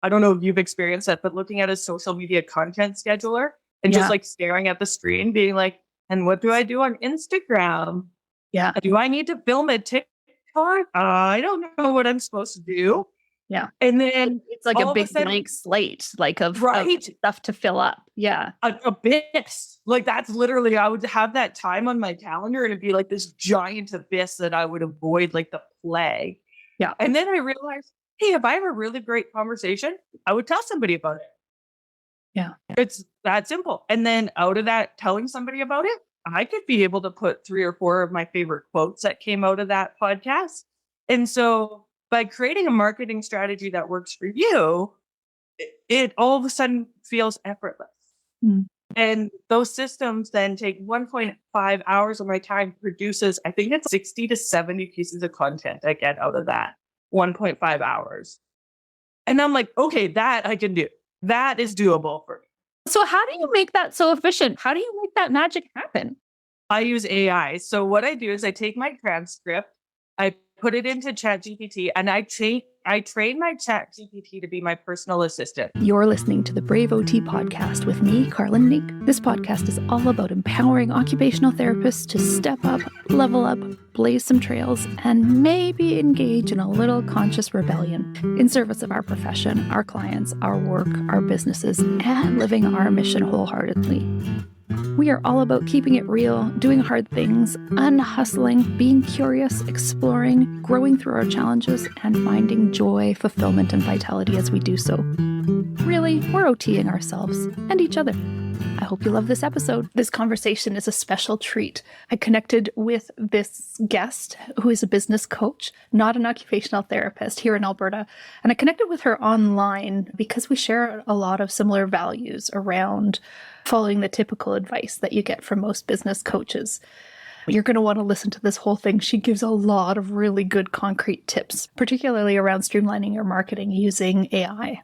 I don't know if you've experienced that, but looking at a social media content scheduler and just like staring at the screen, being like, and what do I do on Instagram? Yeah. Do I need to film a TikTok? I don't know what I'm supposed to do. Yeah. And then it's like a big blank slate, like of stuff to fill up. Yeah. An abyss. Like that's literally, I would have that time on my calendar and it'd be like this giant abyss that I would avoid like the plague. Yeah. And then I realized, hey, if I have a really great conversation, I would tell somebody about it. Yeah. It's that simple. And then out of that, telling somebody about it, I could be able to put 3 or 4 of my favorite quotes that came out of that podcast. And so by creating a marketing strategy that works for you, it all of a sudden feels effortless. Mm. And those systems then take 1.5 hours of my time, produces, I think it's 60 to 70 pieces of content I get out of that 1.5 hours. And I'm like, okay, that I can do. That is doable for me. So how do you make that so efficient? How do you make that magic happen? I use AI. So what I do is I take my transcript, I put it into ChatGPT, and I train my ChatGPT to be my personal assistant. You're listening to the Brave OT podcast with me, Carlin Nink. This podcast is all about empowering occupational therapists to step up, level up, blaze some trails, and maybe engage in a little conscious rebellion in service of our profession, our clients, our work, our businesses, and living our mission wholeheartedly. We are all about keeping it real, doing hard things, unhustling, being curious, exploring, growing through our challenges, and finding joy, fulfillment, and vitality as we do so. Really, we're OTing ourselves and each other. I hope you love this episode. This conversation is a special treat. I connected with this guest who is a business coach, not an occupational therapist here in Alberta. And I connected with her online because we share a lot of similar values around following the typical advice that you get from most business coaches. You're going to want to listen to this whole thing. She gives a lot of really good concrete tips, particularly around streamlining your marketing using AI.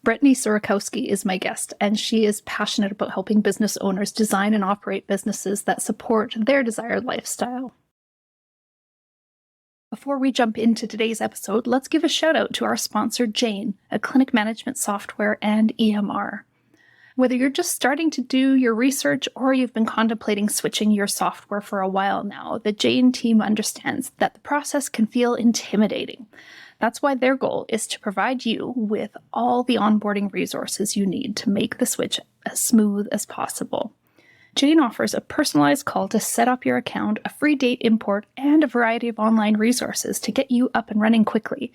Brettany Sorokowsky is my guest, and she is passionate about helping business owners design and operate businesses that support their desired lifestyle. Before we jump into today's episode, let's give a shout out to our sponsor, Jane, a clinic management software and EMR. Whether you're just starting to do your research or you've been contemplating switching your software for a while now, the Jane team understands that the process can feel intimidating. That's why their goal is to provide you with all the onboarding resources you need to make the switch as smooth as possible. Jane offers a personalized call to set up your account, a free date import, and a variety of online resources to get you up and running quickly.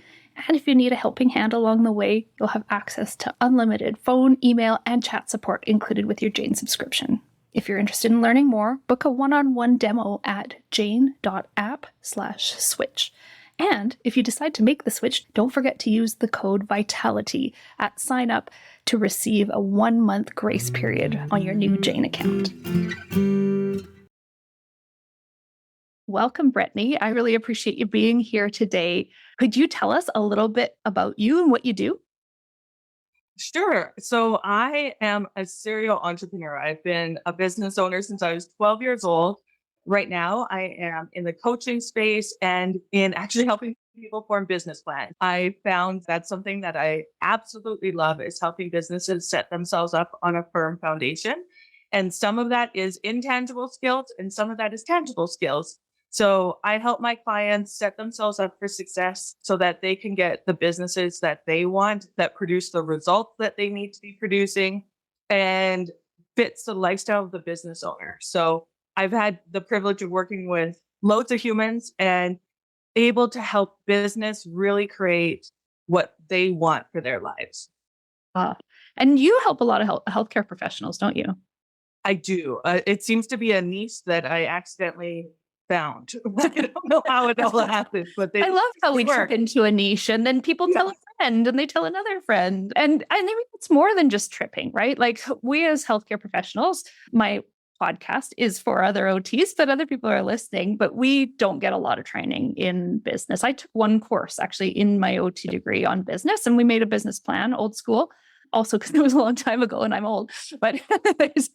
And if you need a helping hand along the way, you'll have access to unlimited phone, email, and chat support included with your Jane subscription. If you're interested in learning more, book a one-on-one demo at jane.app/switch. And if you decide to make the switch, don't forget to use the code VITALITY at sign up to receive a 1-month grace period on your new Jane account. Welcome, Brettany. I really appreciate you being here today. Could you tell us a little bit about you and what you do? Sure. So I am a serial entrepreneur. I've been a business owner since I was 12 years old. Right now, I am in the coaching space and in actually helping people form business plans. I found that's something that I absolutely love is helping businesses set themselves up on a firm foundation. And some of that is intangible skills and some of that is tangible skills. So I help my clients set themselves up for success so that they can get the businesses that they want, that produce the results that they need to be producing and fits the lifestyle of the business owner. So I've had the privilege of working with loads of humans and able to help business really create what they want for their lives. And you help a lot of healthcare professionals, don't you? I do. It seems to be a niche that I accidentally found. I don't know how it all happened, but I love how we trip into a niche and then people tell a friend and they tell another friend. And I think it's more than just tripping, right? Like we as healthcare professionals, my podcast is for other OTs, but other people are listening, but we don't get a lot of training in business. I took one course actually in my OT degree on business and we made a business plan, old school. Also, because it was a long time ago and I'm old, but there's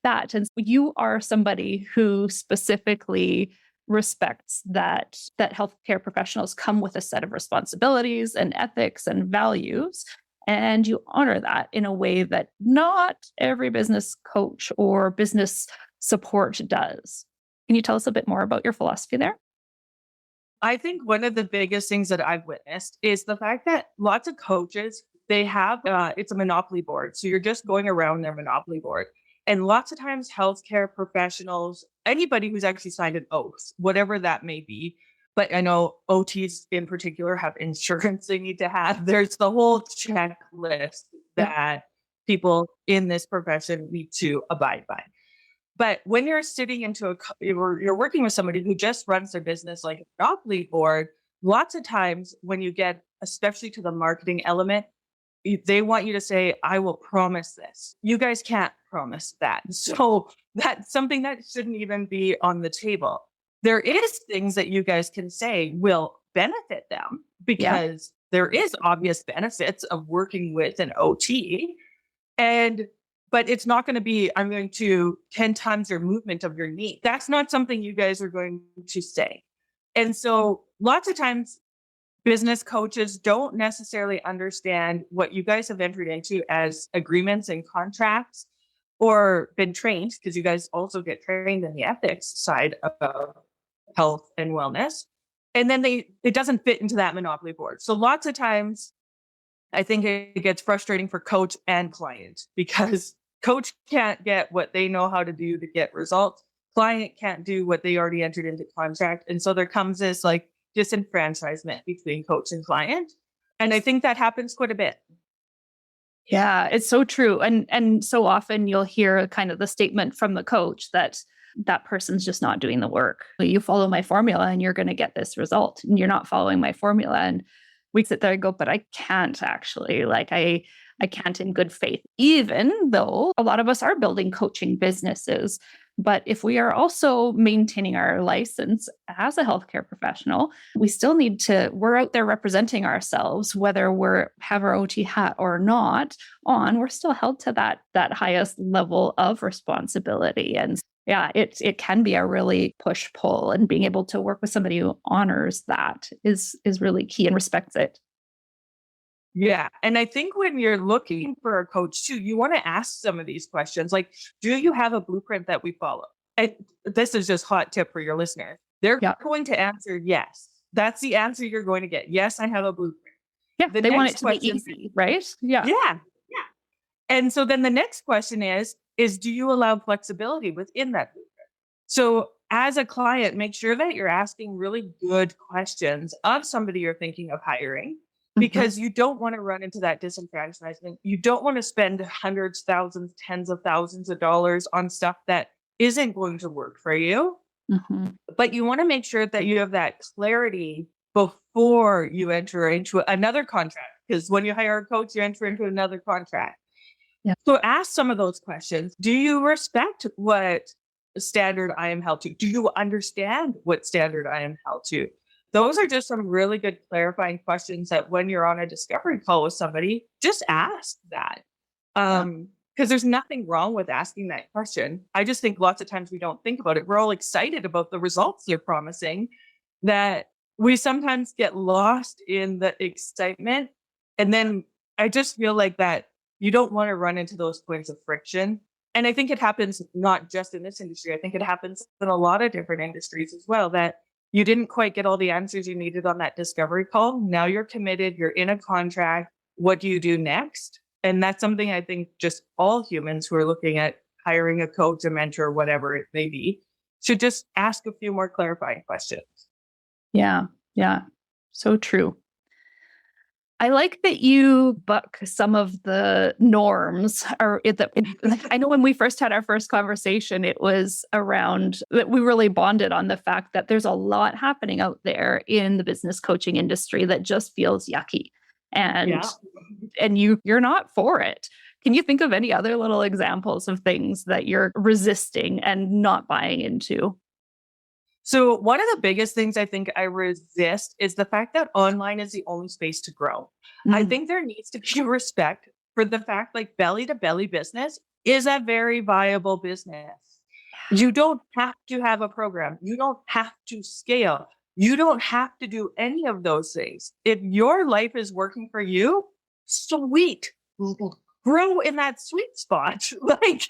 that. And you are somebody who specifically respects that healthcare professionals come with a set of responsibilities and ethics and values. and you honor that in a way that not every business coach or business support does. Can you tell us a bit more about your philosophy there? I think one of the biggest things that I've witnessed is the fact that lots of coaches, they have, it's a monopoly board. So you're just going around their monopoly board. And lots of times, healthcare professionals, anybody who's actually signed an oath, whatever that may be, but I know OTs in particular have insurance they need to have. There's the whole checklist Yeah. that people in this profession need to abide by. But when you're sitting into you're working with somebody who just runs their business like a monopoly board, lots of times when you get, especially to the marketing element, they want you to say, I will promise this. You guys can't promise that. So that's something that shouldn't even be on the table. There is things that you guys can say will benefit them Yeah. because there is obvious benefits of working with an OT. And but it's not going to be, I'm going to 10 times your movement of your knee. That's not something you guys are going to say. And so lots of times business coaches don't necessarily understand what you guys have entered into as agreements and contracts or been trained, because you guys also get trained in the ethics side of health and wellness. And then it doesn't fit into that monopoly board. So lots of times I think it gets frustrating for coach and client because coach can't get what they know how to do to get results. Client can't do what they already entered into contract. And so there comes this like disenfranchisement between coach and client. And I think that happens quite a bit. Yeah, it's so true. And so often you'll hear kind of the statement from the coach that that person's just not doing the work. You follow my formula and you're going to get this result. And you're not following my formula. And we sit there and go, but I can't actually. I can't in good faith, even though a lot of us are building coaching businesses. But if we are also maintaining our license as a healthcare professional, we still need to, we're out there representing ourselves, whether have our OT hat or not on, we're still held to that highest level of responsibility. And yeah, it can be a really push-pull, and being able to work with somebody who honors that is really key and respects it. Yeah. And I think when you're looking for a coach too, you want to ask some of these questions like, do you have a blueprint that we follow? And this is just hot tip for your listener. They're Yeah. going to answer yes. That's the answer you're going to get. Yes, I have a blueprint. Yeah, The they want it next to be question, easy, right? Yeah. yeah. And so then the next question is do you allow flexibility within that blueprint? So as a client, make sure that you're asking really good questions of somebody you're thinking of hiring, Mhm. because you don't want to run into that disenfranchisement. You don't want to spend hundreds, thousands, tens of thousands of dollars on stuff that isn't going to work for you. Mhm. But you want to make sure that you have that clarity before you enter into another contract. Because when you hire a coach, you enter into another contract. Yeah. So ask some of those questions. Do you respect what standard I am held to? Do you understand what standard I am held to? Those are just some really good clarifying questions that when you're on a discovery call with somebody, just ask that. Yeah. Because there's nothing wrong with asking that question. I just think lots of times we don't think about it. We're all excited about the results they're promising, that we sometimes get lost in the excitement. And then I just feel like that you don't want to run into those points of friction. And I think it happens not just in this industry. I think it happens in a lot of different industries as well, that you didn't quite get all the answers you needed on that discovery call. Now you're committed, you're in a contract. What do you do next? And that's something I think just all humans who are looking at hiring a coach, a mentor, whatever it may be, should just ask a few more clarifying questions. Yeah. Yeah. So true. I like that you buck some of the norms. I know when we first had our first conversation, it was around that we really bonded on the fact that there's a lot happening out there in the business coaching industry that just feels yucky, and Yeah. you're not for it. Can you think of any other little examples of things that you're resisting and not buying into? So one of the biggest things I think I resist is the fact that online is the only space to grow. I Mm. think there needs to be respect for the fact like belly to belly business is a very viable business. You don't have to have a program. You don't have to scale. You don't have to do any of those things. If your life is working for you, sweet. Grow in that sweet spot. Like,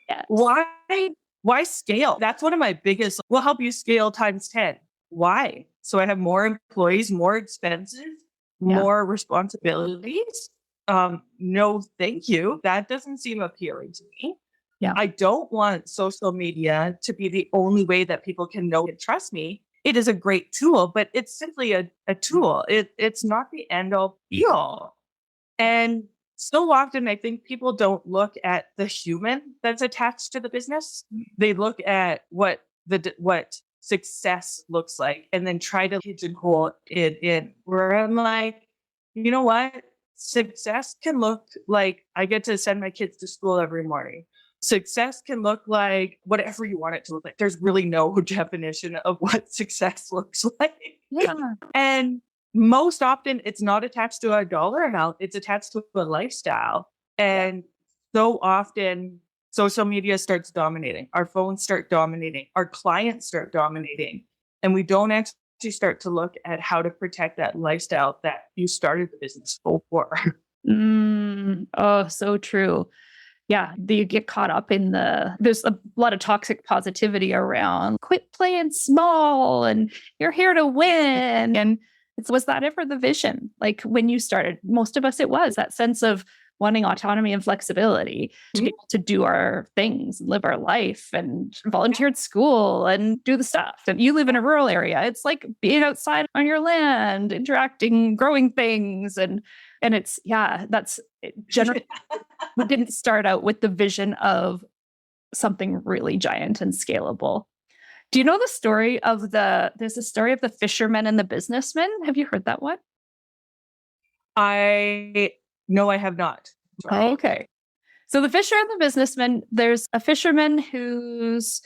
Yes. why scale? That's one of my biggest, will help you scale times 10. Why? So I have more employees, more expenses, Yeah. more responsibilities. No, thank you. That doesn't seem appealing to me. Yeah. I don't want social media to be the only way that people can know and trust me. It is a great tool, but it's simply a tool. It's not the end all be all. And so often, I think people don't look at the human that's attached to the business. They look at what success looks like, and then try to pigeonhole it in. Where I'm like, you know what? Success can look like I get to send my kids to school every morning. Success can look like whatever you want it to look like. There's really no definition of what success looks like. Yeah. And most often it's not attached to a dollar amount, it's attached to a lifestyle. And so often social media starts dominating, our phones start dominating, our clients start dominating, and we don't actually start to look at how to protect that lifestyle that you started the business for. Oh, so true. Yeah, you get caught up in there's a lot of toxic positivity around quit playing small and you're here to win. And was that ever the vision? Like when you started, most of us, it was that sense of wanting autonomy and flexibility to be able to do our things, live our life and volunteer at school and do the stuff. And you live in a rural area. It's like being outside on your land, interacting, growing things. And it's, that's generally, we didn't start out with the vision of something really giant and scalable. Do you know the story of there's a story of the fisherman and the businessman? Have you heard that one? No, I have not. Oh, okay. So the fisher and the businessman, there's a fisherman who's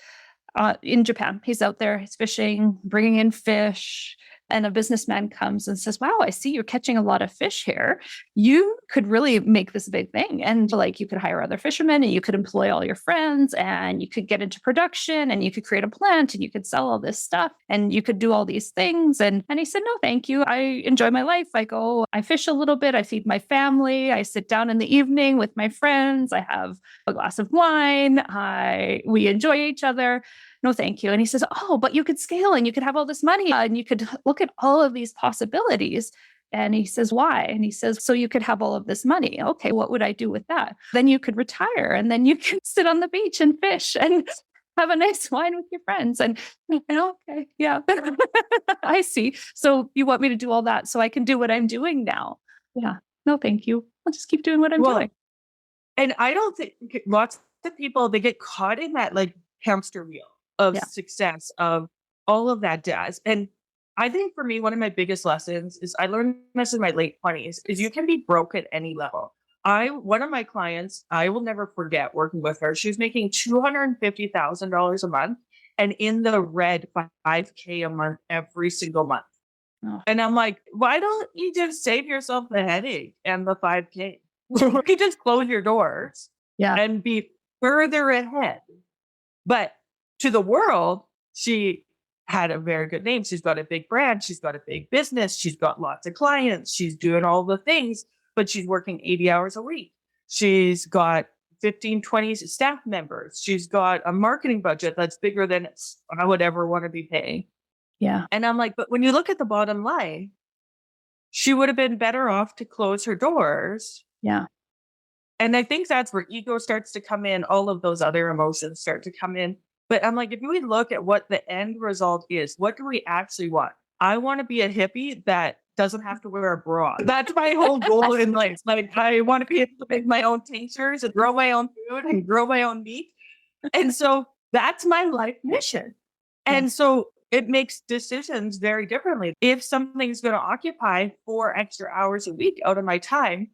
in Japan. He's out there, he's fishing, bringing in fish. And a businessman comes and says, wow, I see you're catching a lot of fish here. You could really make this a big thing. And like you could hire other fishermen and you could employ all your friends and you could get into production and you could create a plant and you could sell all this stuff and you could do all these things. And he said, no, thank you. I enjoy my life. I fish a little bit. I feed my family. I sit down in the evening with my friends. I have a glass of wine. We enjoy each other. No, thank you. And he says, oh, but you could scale and you could have all this money and you could look at all of these possibilities. And he says, why? And he says, so you could have all of this money. Okay, what would I do with that? Then you could retire and then you could sit on the beach and fish and have a nice wine with your friends. And okay, yeah, I see. So you want me to do all that so I can do what I'm doing now? Yeah, no, thank you. I'll just keep doing what I'm doing. And I don't think lots of people, they get caught in that like hamster wheel of success, of all of that jazz. And I think for me, one of my biggest lessons is I learned this in my late 20s is you can be broke at any level. One of my clients, I will never forget working with her. She was making $250,000 a month and in the red $5K a month every single month. Oh. And I'm like, why don't you just save yourself the headache and the $5K? You can just close your doors and be further ahead. But to the world, she had a very good name. She's got a big brand. She's got a big business. She's got lots of clients. She's doing all the things, but she's working 80 hours a week. She's got 15, 20 staff members. She's got a marketing budget that's bigger than I would ever want to be paying. Yeah. And I'm like, but when you look at the bottom line, she would have been better off to close her doors. Yeah. And I think that's where ego starts to come in. All of those other emotions start to come in. But I'm like, if we look at what the end result is, what do we actually want? I want to be a hippie that doesn't have to wear a bra. That's my whole goal in life. Like, I want to be able to make my own tinctures and grow my own food and grow my own meat. And so that's my life mission. And so it makes decisions very differently. If something's going to occupy 4 extra hours a week out of my time,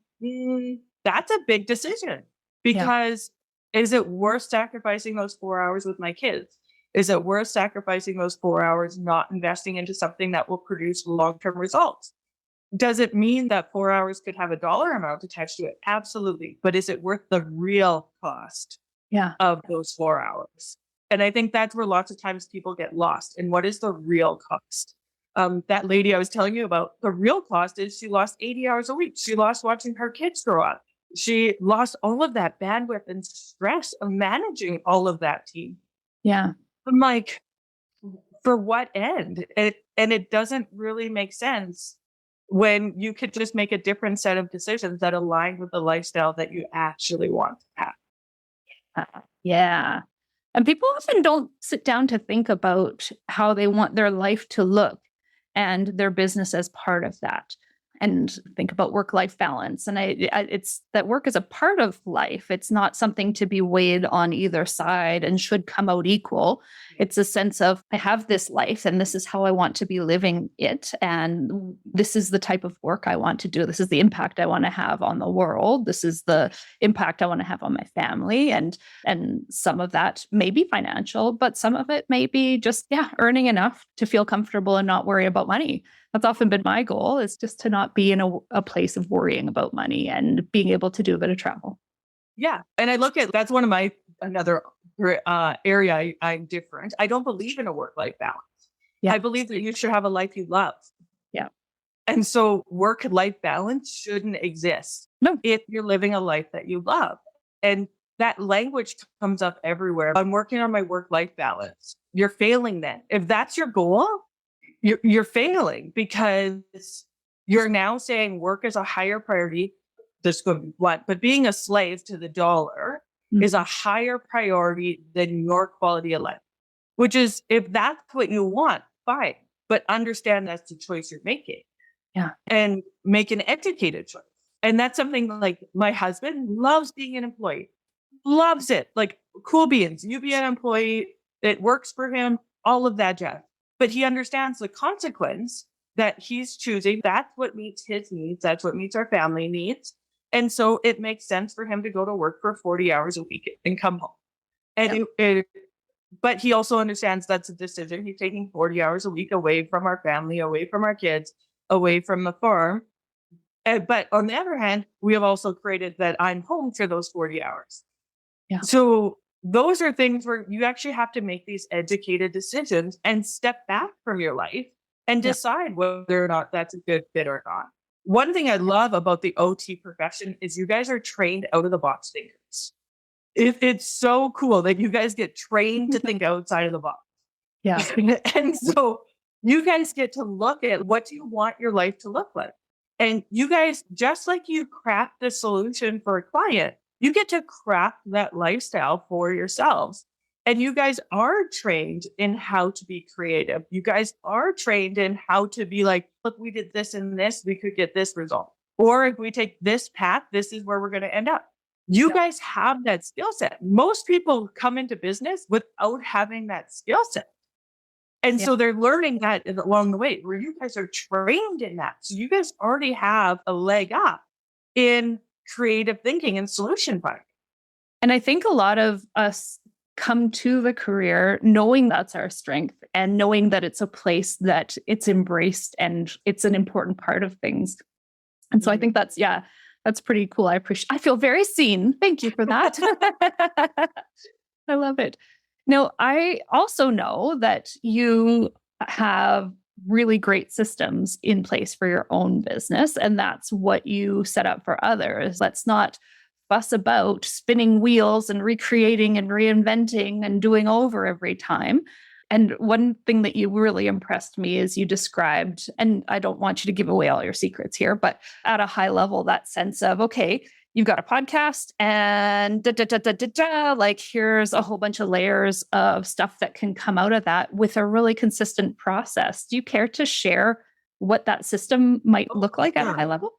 that's a big decision because is it worth sacrificing those 4 hours with my kids? Is it worth sacrificing those 4 hours not investing into something that will produce long-term results? Does it mean that 4 hours could have a dollar amount attached to it? Absolutely. But is it worth the real cost of those 4 hours? And I think that's where lots of times people get lost. And what is the real cost that lady I was telling you about, the real cost is she lost 80 hours a week. She lost watching her kids grow up. She lost all of that bandwidth and stress of managing all of that team. Yeah. I'm like, for what end? And it doesn't really make sense when you could just make a different set of decisions that align with the lifestyle that you actually want to have. Yeah. And people often don't sit down to think about how they want their life to look and their business as part of that. And think about work-life balance. And it's that work is a part of life. It's not something to be weighed on either side and should come out equal. It's a sense of, I have this life and this is how I want to be living it. And this is the type of work I want to do. This is the impact I want to have on the world. This is the impact I want to have on my family. And some of that may be financial, but some of it may be just, earning enough to feel comfortable and not worry about money. That's often been my goal, is just to not be in a place of worrying about money and being able to do a bit of travel. Yeah. And I look at, that's one of my, another area I'm different. I don't believe in a work-life balance. Yeah. I believe that you should have a life you love. Yeah. And so work-life balance shouldn't exist if you're living a life that you love. And that language comes up everywhere. I'm working on my work-life balance. You're failing then. If that's your goal, you're failing, because you're now saying work is a higher priority. This could be blunt, but being a slave to the dollar is a higher priority than your quality of life, which is, if that's what you want, fine, but understand that's the choice you're making. Yeah. And make an educated choice. And that's something like my husband loves being an employee, loves it. Like, cool beans, you be an employee, it works for him, all of that jazz. But he understands the consequence that he's choosing. That's what meets his needs. That's what meets our family needs. And so it makes sense for him to go to work for 40 hours a week and come home. And but he also understands that's a decision. He's taking 40 hours a week away from our family, away from our kids, away from the farm. But on the other hand, we have also created that I'm home for those 40 hours. Yeah. So those are things where you actually have to make these educated decisions and step back from your life and decide whether or not that's a good fit or not. One thing I love about the OT profession is you guys are trained out of the box thinkers. It's so cool that you guys get trained to think outside of the box. Yeah. And so you guys get to look at, what do you want your life to look like? And you guys, just like you craft the solution for a client, you get to craft that lifestyle for yourselves. And you guys are trained in how to be creative. You guys are trained in how to be like, look, we did this and this, we could get this result. Or if we take this path, this is where we're going to end up. You guys have that skill set. Most people come into business without having that skill set. And so they're learning that along the way, where you guys are trained in that. So you guys already have a leg up in creative thinking and solution finding. And I think a lot of us come to the career knowing that's our strength and knowing that it's a place that it's embraced and it's an important part of things. And so I think that's pretty cool. I feel very seen. Thank you for that. I love it. Now, I also know that you have really great systems in place for your own business, and that's what you set up for others. Let's not fuss about spinning wheels and recreating and reinventing and doing over every time. And one thing that you really impressed me is you described, and I don't want you to give away all your secrets here, but at a high level, that sense of, okay, you've got a podcast and like here's a whole bunch of layers of stuff that can come out of that with a really consistent process. Do you care to share what that system might look like at a high level?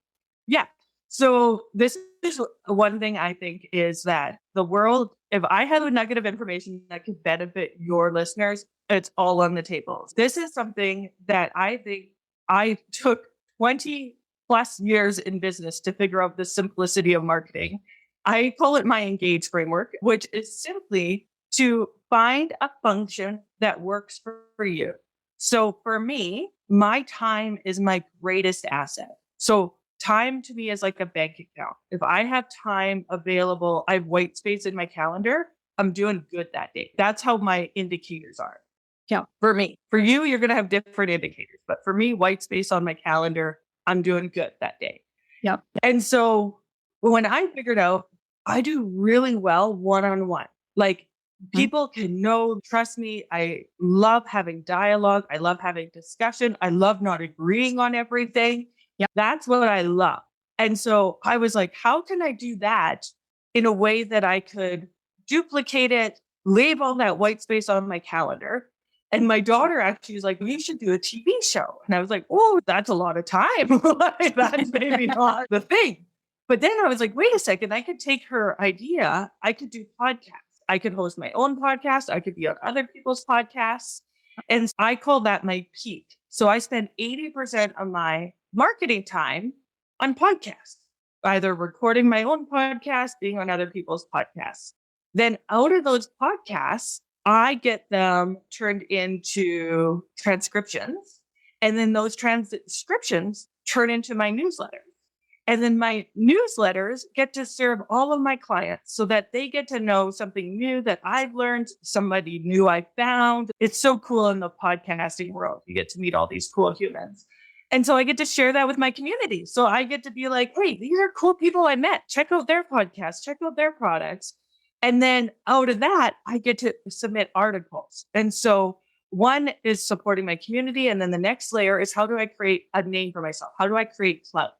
Yeah. So this is one thing I think is that the world, if I have a nugget of information that could benefit your listeners, it's all on the table. This is something that I think I took 20 plus years in business to figure out the simplicity of marketing. I call it my engage framework, which is simply to find a function that works for you. So for me, my time is my greatest asset. So time to me is like a bank account. If I have time available, I have white space in my calendar, I'm doing good that day. That's how my indicators are. Yeah. For me. For you, you're going to have different indicators. But for me, white space on my calendar, I'm doing good that day. Yeah. And so when I figured out I do really well one-on-one, like people can know, trust me. I love having dialogue. I love having discussion. I love not agreeing on everything. Yeah. That's what I love. And so I was like, how can I do that in a way that I could duplicate it, leave all that white space on my calendar? And my daughter actually was like, we should do a TV show. And I was like, oh, that's a lot of time. Like, that's maybe not the thing. But then I was like, wait a second, I could take her idea. I could do podcasts. I could host my own podcast. I could be on other people's podcasts. And I call that my peak. So I spend 80% of my marketing time on podcasts, either recording my own podcast, being on other people's podcasts. Then out of those podcasts, I get them turned into transcriptions. And then those transcriptions turn into my newsletter. And then my newsletters get to serve all of my clients so that they get to know something new that I've learned, somebody new I found. It's so cool in the podcasting world. You get to meet all these cool humans. And so I get to share that with my community. So I get to be like, hey, these are cool people I met. Check out their podcasts, check out their products. And then out of that, I get to submit articles. And so one is supporting my community. And then the next layer is, how do I create a name for myself? How do I create clout?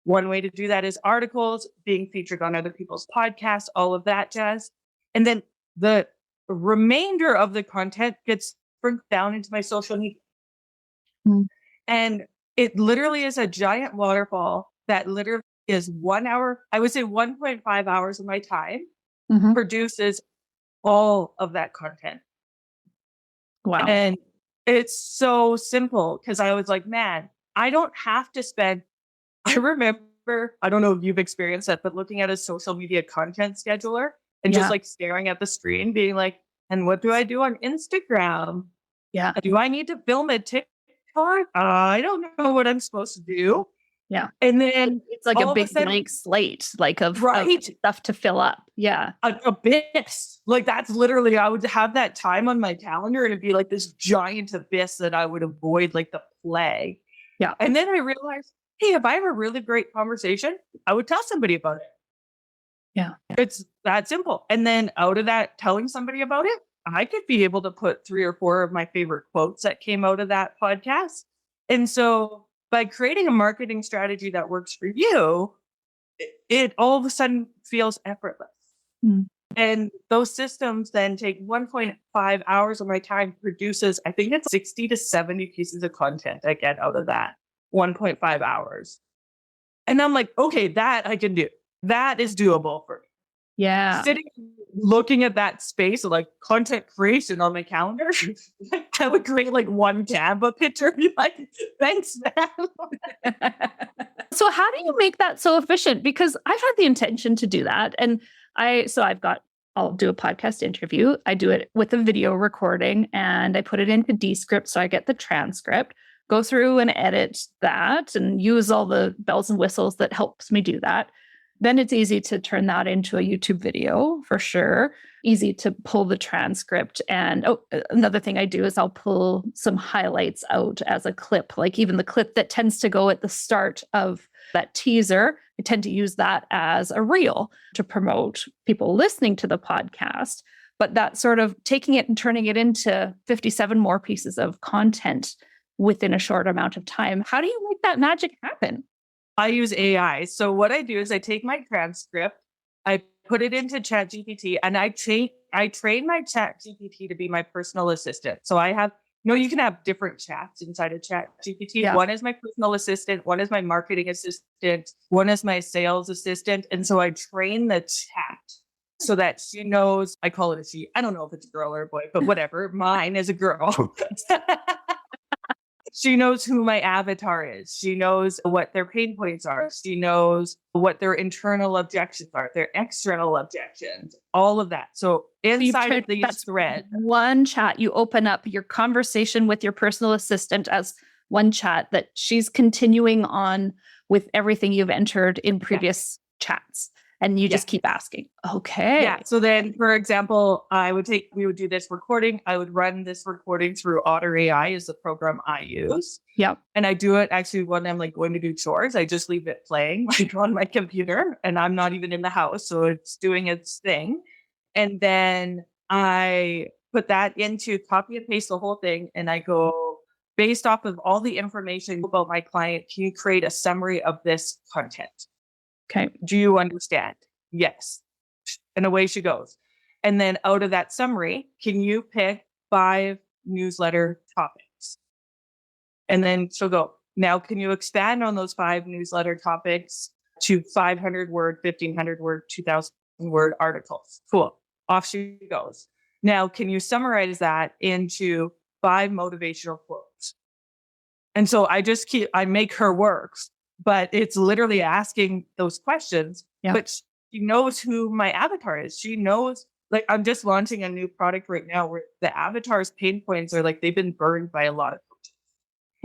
One way to do that is articles, being featured on other people's podcasts, all of that jazz. And then the remainder of the content gets sprinkled down into my social media. And it literally is a giant waterfall that literally is 1 hour, I would say 1.5 hours of my time produces all of that content. Wow. And it's so simple because I was like, man, I don't have to spend. I remember, I don't know if you've experienced that, but looking at a social media content scheduler and just like staring at the screen, being like, and what do I do on Instagram? Yeah. Do I need to film a TikTok? I don't know what I'm supposed to do. Yeah. And then it's like a big blank slate, like of stuff to fill up. Yeah. An abyss. Like that's literally, I would have that time on my calendar and it'd be like this giant abyss that I would avoid like the plague. Yeah. And then I realized, hey, if I have a really great conversation, I would tell somebody about it. Yeah. It's that simple. And then out of that, telling somebody about it, I could be able to put 3 or 4 of my favorite quotes that came out of that podcast. And so by creating a marketing strategy that works for you, it all of a sudden feels effortless. And those systems then take 1.5 hours of my time, produces, I think it's 60 to 70 pieces of content I get out of that 1.5 hours. And I'm like, okay, that I can do. That is doable for me. Yeah. Sitting looking at that space of like content creation on my calendar, I would create like one Canva picture and be like, thanks, man. So how do you make that so efficient? Because I've had the intention to do that. And I'll do a podcast interview. I do it with a video recording and I put it into Descript. So I get the transcript, go through and edit that and use all the bells and whistles that helps me do that. Then it's easy to turn that into a YouTube video for sure. Easy to pull the transcript. And another thing I do is I'll pull some highlights out as a clip, like even the clip that tends to go at the start of that teaser. I tend to use that as a reel to promote people listening to the podcast. But that sort of taking it and turning it into 57 more pieces of content within a short amount of time. How do you make that magic happen? I use AI. So what I do is I take my transcript, I put it into ChatGPT, and I train my ChatGPT to be my personal assistant. So you can have different chats inside of ChatGPT. Yeah. One is my personal assistant, one is my marketing assistant, one is my sales assistant. And so I train the chat so that she knows, I call it a she. I don't know if it's a girl or a boy, but whatever. Mine is a girl. She knows who my avatar is. She knows what their pain points are. She knows what their internal objections are, their external objections, all of that. So inside of these threads, one chat, you open up your conversation with your personal assistant as one chat that she's continuing on with everything you've entered in previous chats. And you just keep asking. Okay. Yeah. So then, for example, we would do this recording. I would run this recording through Otter AI is the program I use. Yep. And I do it actually when I'm like going to do chores. I just leave it playing like on my computer and I'm not even in the house. So it's doing its thing. And then I put that into copy and paste the whole thing. And I go, based off of all the information about my client, can you create a summary of this content? Okay. Do you understand? Yes. And away she goes. And then out of that summary, can you pick 5 newsletter topics? And then she'll go, now, can you expand on those 5 newsletter topics to 500 word, 1500 word, 2000 word articles? Cool. Off she goes. Now, can you summarize that into 5 motivational quotes? And so I make her work, but it's literally asking those questions. Yeah. But she knows who my avatar is. She knows, like, I'm just launching a new product right now where the avatar's pain points are like they've been burned by a lot of coaches.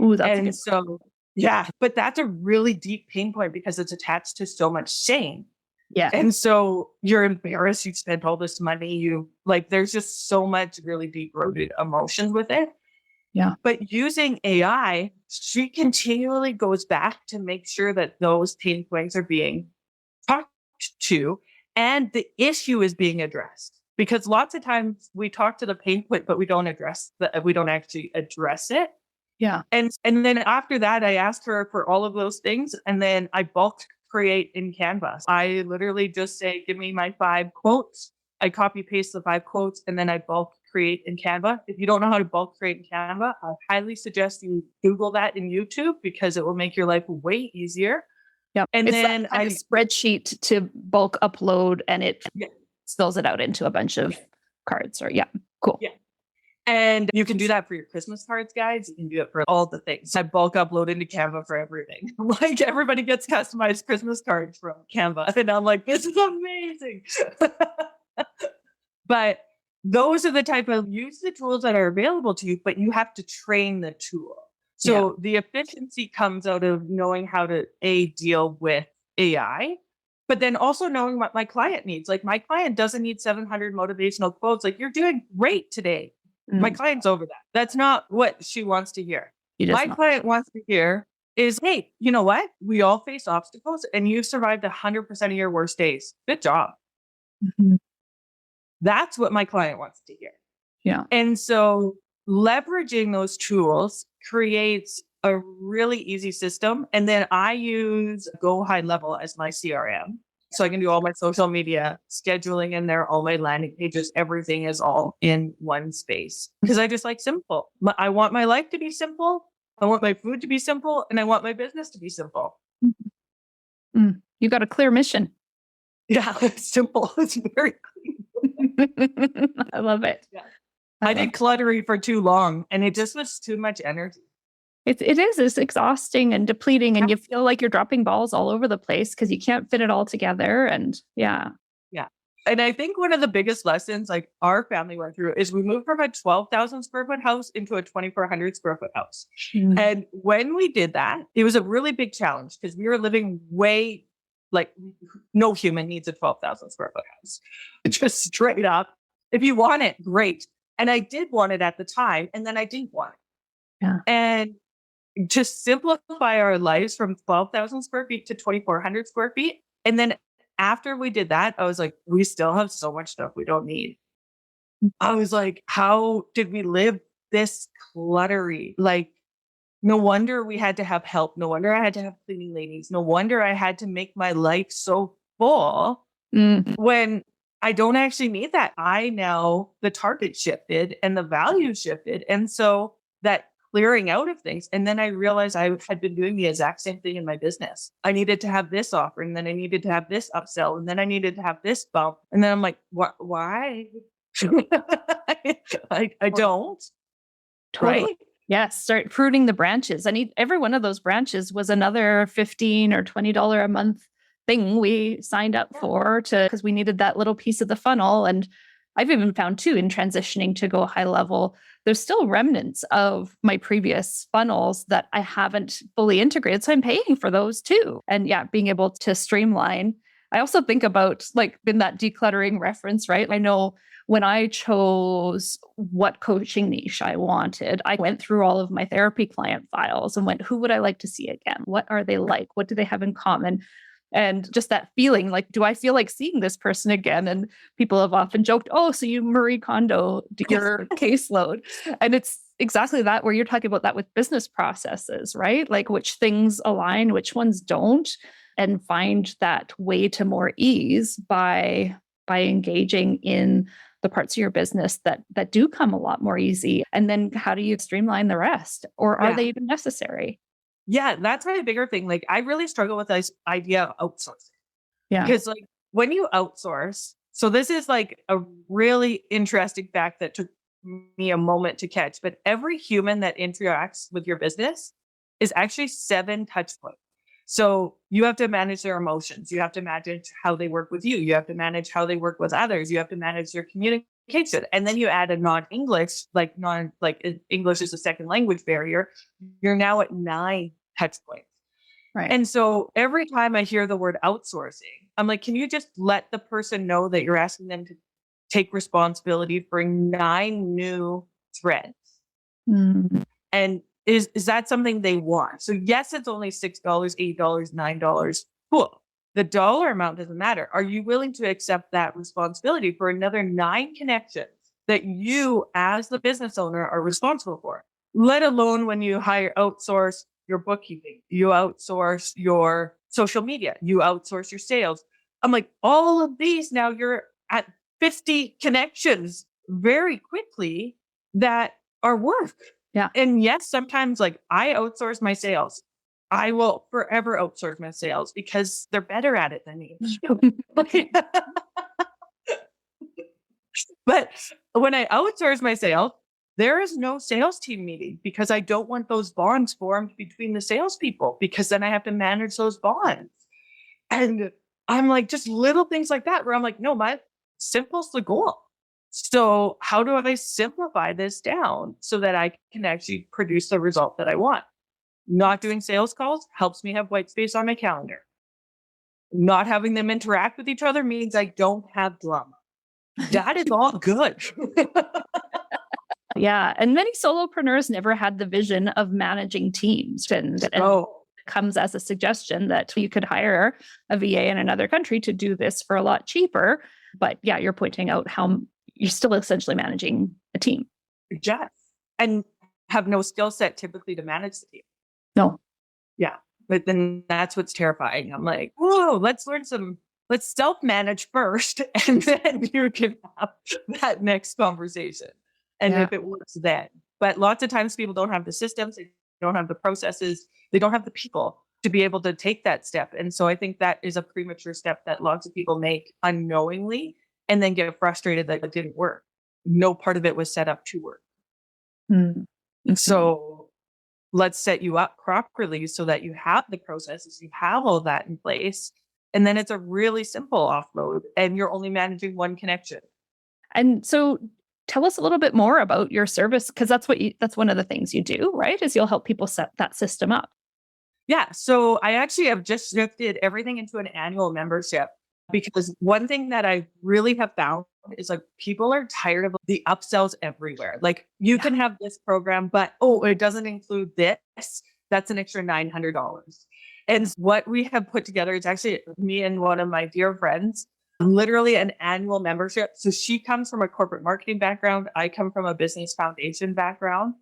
Ooh, that's And so, yeah, but that's a really deep pain point because it's attached to so much shame. Yeah. And so you're embarrassed. You spent all this money. There's just so much really deep rooted emotions with it. Yeah. But using AI, she continually goes back to make sure that those pain points are being talked to and the issue is being addressed. Because lots of times we talk to the pain point, but we don't actually address it. Yeah. And then after that, I asked her for all of those things. And then I bulk create in Canva. I literally just say, give me my 5 quotes. I copy paste the 5 quotes and then I bulk create in Canva. If you don't know how to bulk create in Canva, I highly suggest you Google that in YouTube because it will make your life way easier. Yep. And it's then a spreadsheet to bulk upload and it spills it out into a bunch of cards cool. Yeah. And you can do that for your Christmas cards, guys. You can do it for all the things. I bulk upload into Canva for everything. Like everybody gets customized Christmas cards from Canva. And I'm like, this is amazing. But those are the type of use the tools that are available to you, but you have to train the tool. So the efficiency comes out of knowing how to deal with AI, but then also knowing what my client needs. Like my client doesn't need 700 motivational quotes. Like you're doing great today. My client's over that. That's not what she wants to hear. My client wants to hear is, hey, you know what? We all face obstacles and you survived 100% of your worst days. Good job. Mm-hmm. That's what my client wants to hear. Yeah. And so leveraging those tools creates a really easy system. And then I use Go High Level as my CRM. So I can do all my social media scheduling in there, all my landing pages, everything is all in one space. Because I just like simple. I want my life to be simple. I want my food to be simple. And I want my business to be simple. You got a clear mission. Yeah, it's simple. It's very clean. I love it. Yeah. I did cluttery for too long and it just was too much energy. It is. It's exhausting and depleting and you feel like you're dropping balls all over the place because you can't fit it all together. And yeah. And I think one of the biggest lessons like our family went through is we moved from a 12,000 square foot house into a 2,400 square foot house. And when we did that, it was a really big challenge because we were living way like no human needs a 12,000 square foot house. Just straight up. If you want it, great. And I did want it at the time and then I didn't want it. Yeah. And just simplify our lives from 12,000 square feet to 2,400 square feet. And then after we did that, I was like, we still have so much stuff we don't need. I was like, how did we live this cluttery? Like, no wonder we had to have help. No wonder I had to have cleaning ladies. No wonder I had to make my life so full when I don't actually need that. The target shifted and the value shifted. And so that clearing out of things. And then I realized I had been doing the exact same thing in my business. I needed to have this offer and then I needed to have this upsell and then I needed to have this bump. And then I'm like, why? I don't. Totally. Right? Yes. Start pruning the branches. Every one of those branches was another $15 or $20 a month thing we signed up for because we needed that little piece of the funnel. And I've even found too, in transitioning to Go High Level, there's still remnants of my previous funnels that I haven't fully integrated. So I'm paying for those too. And being able to streamline I also think about like in that decluttering reference, right? I know when I chose what coaching niche I wanted, I went through all of my therapy client files and went, who would I like to see again? What are they like? What do they have in common? And just that feeling like, do I feel like seeing this person again? And people have often joked, oh, so you Marie Kondo your caseload. And it's exactly that, where you're talking about that with business processes, right? Like which things align, which ones don't, and find that way to more ease by engaging in the parts of your business that do come a lot more easy. And then how do you streamline the rest? Or are they even necessary? Yeah, that's my bigger thing. Like, I really struggle with this idea of outsourcing. Yeah. Because like when you outsource, so this is like a really interesting fact that took me a moment to catch, but every human that interacts with your business is actually 7 touch points. So you have to manage their emotions. You have to manage how they work with you. You have to manage how they work with others. You have to manage their communication. And then you add a non-English, English is a second language barrier. You're now at 9 touch points. Right. And so every time I hear the word outsourcing, I'm like, can you just let the person know that you're asking them to take responsibility for 9 new threads? Mm. And is that something they want? So yes, it's only $6, $8, $9. Cool. The dollar amount doesn't matter. Are you willing to accept that responsibility for another 9 connections that you as the business owner are responsible for? Let alone when you outsource your bookkeeping, you outsource your social media, you outsource your sales. I'm like, all of these now you're at 50 connections very quickly that are work. Yeah. And yes, sometimes like I outsource my sales. I will forever outsource my sales because they're better at it than me. But when I outsource my sales, there is no sales team meeting because I don't want those bonds formed between the salespeople, because then I have to manage those bonds. And I'm like, just little things like that where I'm like, no, my simple's the goal. So how do I simplify this down so that I can actually produce the result that I want? Not doing sales calls helps me have white space on my calendar. Not having them interact with each other means I don't have drama. That is all good. Yeah. And many solopreneurs never had the vision of managing teams. And it comes as a suggestion that you could hire a VA in another country to do this for a lot cheaper. But yeah, you're pointing out how you're still essentially managing a team. Yes. And have no skill set typically to manage the team. No. Yeah. But then that's what's terrifying. I'm like, whoa, let's self-manage first, and then you can have that next conversation. And if it works then. But lots of times people don't have the systems, they don't have the processes, they don't have the people to be able to take that step. And so I think that is a premature step that lots of people make unknowingly and then get frustrated that it didn't work. No part of it was set up to work. Mm-hmm. So let's set you up properly so that you have the processes, you have all that in place. And then it's a really simple offload and you're only managing 1 connection. And so tell us a little bit more about your service, because that's one of the things you do, right? Is you'll help people set that system up. Yeah. So I actually have just shifted everything into an annual membership, because one thing that I really have found is like people are tired of the upsells everywhere. Like you can have this program, but it doesn't include this. That's an extra $900. And what we have put together is actually me and one of my dear friends, literally an annual membership. So she comes from a corporate marketing background. I come from a business foundation background.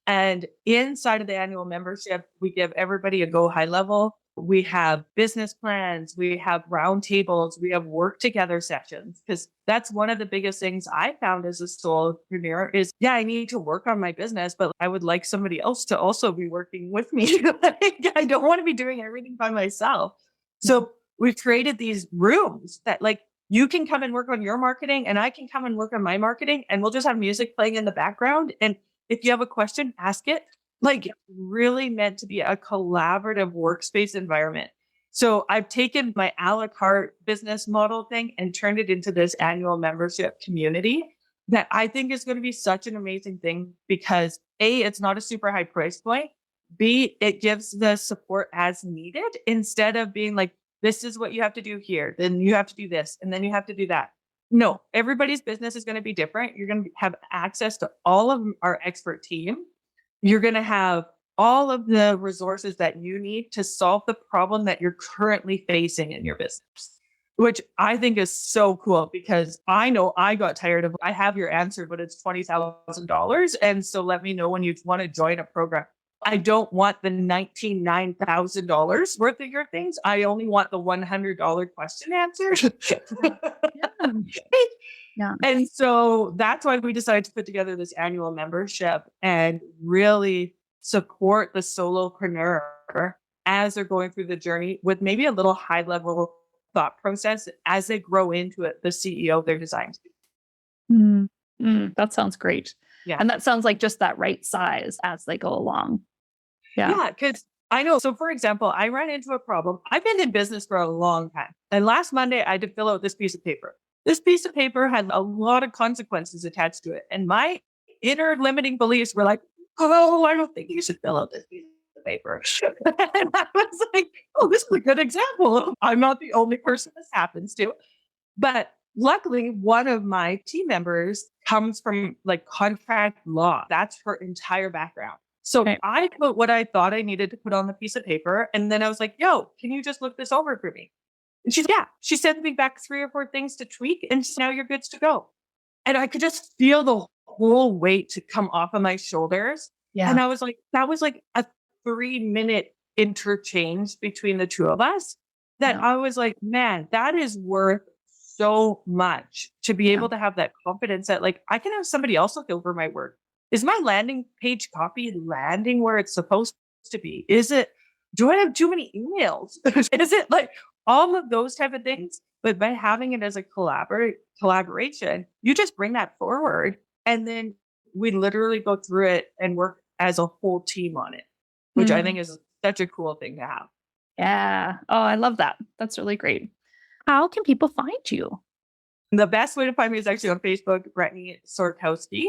And inside of the annual membership, we give everybody a go high level. We have business plans. We have roundtables. We have work together sessions, because that's one of the biggest things I found as a solopreneur is, I need to work on my business, but I would like somebody else to also be working with me. Like, I don't want to be doing everything by myself. So we've created these rooms that like you can come and work on your marketing and I can come and work on my marketing, and we'll just have music playing in the background. And if you have a question, ask it. Like really meant to be a collaborative workspace environment. So I've taken my a la carte business model thing and turned it into this annual membership community that I think is going to be such an amazing thing, because A, it's not a super high price point. B, it gives the support as needed instead of being like this is what you have to do here. Then you have to do this. And then you have to do that. No, everybody's business is going to be different. You're going to have access to all of our expert team. You're going to have all of the resources that you need to solve the problem that you're currently facing in your business, which I think is so cool because I know I got tired of, I have your answer, but it's $20,000. And so let me know when you want to join a program. I don't want the $99,000 worth of your things. I only want the $100 question answers. Yeah. And so that's why we decided to put together this annual membership and really support the solopreneur as they're going through the journey with maybe a little high level thought process as they grow into it, the CEO they're designed to be. That sounds great. Yeah. And that sounds like just that right size as they go along. Yeah, because I know. So for example, I ran into a problem. I've been in business for a long time. And last Monday, I had to fill out this piece of paper. This piece of paper had a lot of consequences attached to it. And my inner limiting beliefs were like, oh, I don't think you should fill out this piece of paper. And I was like, oh, this is a good example. I'm not the only person this happens to. But luckily, one of my team members comes from like contract law. That's her entire background. So I put what I thought I needed to put on the piece of paper. And then I was like, yo, can you just look this over for me? And she sent me back 3 or 4 things to tweak. And now you're good to go. And I could just feel the whole weight to come off of my shoulders. Yeah. And I was like, that was like a 3-minute interchange between the two of us that I was like, man, that is worth so much to be able to have that confidence that like, I can have somebody else look over my work. Is my landing page copy landing where it's supposed to be? Do I have too many emails? Is it like all of those type of things? But by having it as a collaboration, you just bring that forward. And then we literally go through it and work as a whole team on it, which I think is such a cool thing to have. Yeah. Oh, I love that. That's really great. How can people find you? The best way to find me is actually on Facebook, Brettany Sorokowsky.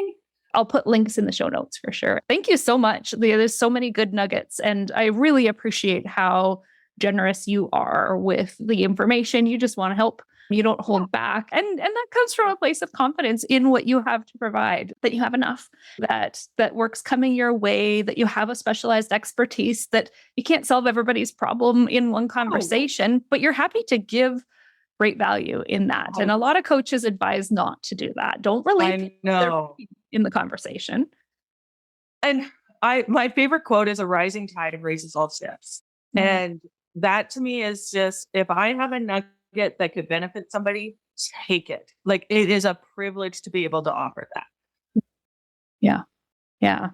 I'll put links in the show notes for sure. Thank you so much. There's so many good nuggets, and I really appreciate how generous you are with the information. You just want to help. You don't hold back. And that comes from a place of confidence in what you have to provide, that you have enough, that work's coming your way, that you have a specialized expertise, that you can't solve everybody's problem in one conversation, but you're happy to give great value in that. And a lot of coaches advise not to do that. Don't relate in the conversation. And my favorite quote is, a rising tide raises all ships. And that to me is just, if I have a nugget that could benefit somebody, take it. Like, it is a privilege to be able to offer that. Yeah. Yeah.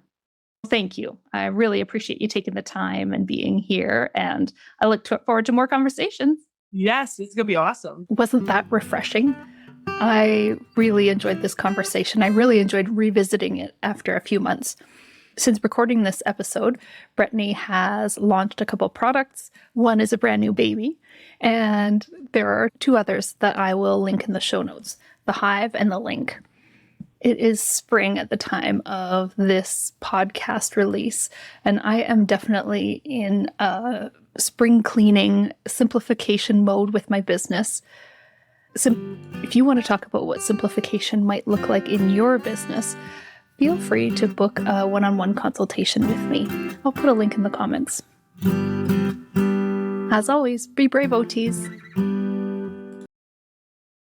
Thank you. I really appreciate you taking the time and being here. And I look forward to more conversations. Yes, it's going to be awesome. Wasn't that refreshing? I really enjoyed this conversation. I really enjoyed revisiting it after a few months. Since recording this episode, Brettany has launched a couple products. One is a brand new baby, and there are 2 others that I will link in the show notes, the Hive and the Link. It is spring at the time of this podcast release, and I am definitely in a spring cleaning simplification mode with my business. If you want to talk about what simplification might look like in your business, feel free to book a one-on-one consultation with me. I'll put a link in the comments. As always, be brave, OTs.